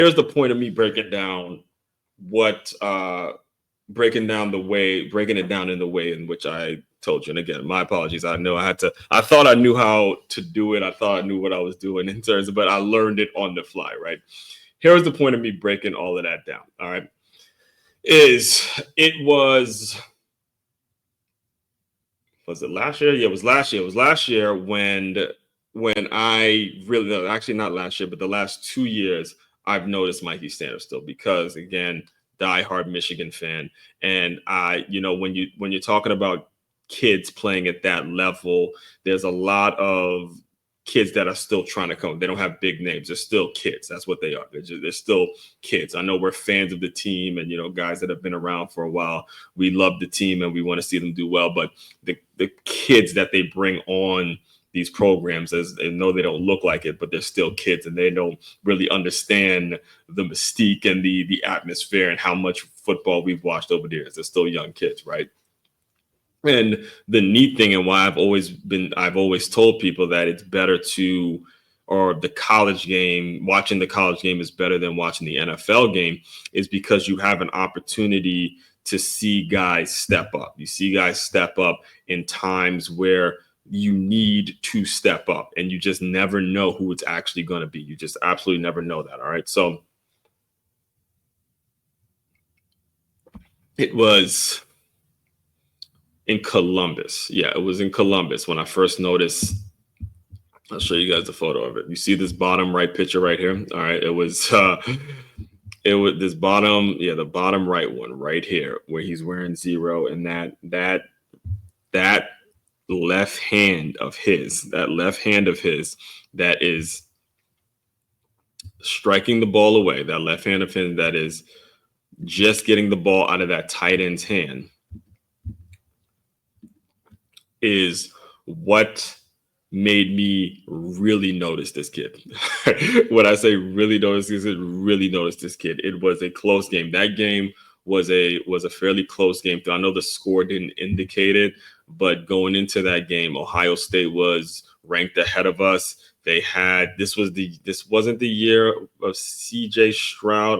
here's the point of me what breaking it down in the way in which I told you. And again, my apologies. I thought I knew how to do it. I thought I knew what I was doing in terms of, but I learned it on the fly, right? Here's the point of me breaking all of that down. All right. Is it was it last year? Yeah, it was last year. It was last year when I really, no, actually not last year, but the last 2 years, I've noticed Mikey Sanders still because again, diehard Michigan fan, and when you're talking about kids playing at that level, there's a lot of kids that are still trying to come. They don't have big names. They're still kids. That's what they are. They're still kids. I know we're fans of the team, and guys that have been around for a while. We love the team and we want to see them do well. But the kids that they bring on these programs, as they know they don't look like it, but they're still kids and they don't really understand the mystique and the atmosphere and how much football we've watched over the years. They're still young kids, right? And the neat thing, and why I've always told people that it's better to, or the college game, watching the college game is better than watching the NFL game, is because you have an opportunity to see guys step up. You see guys step up in times where you need to step up, and you just never know who it's actually going to be. You just absolutely never know that. All right. So it was in Columbus. Yeah, it was in Columbus when I first noticed. I'll show you guys the photo of it. You see this bottom right picture right here? All right. It was this bottom, the bottom right one right here where he's wearing 0, and that left hand of his, that is striking the ball away, that left hand of his that is just getting the ball out of that tight end's hand, is what made me really notice this kid. When I say really notice this kid, it was a close game. That game was a fairly close game. I know the score didn't indicate it, but going into that game, Ohio State was ranked ahead of us. This wasn't the year of CJ Stroud.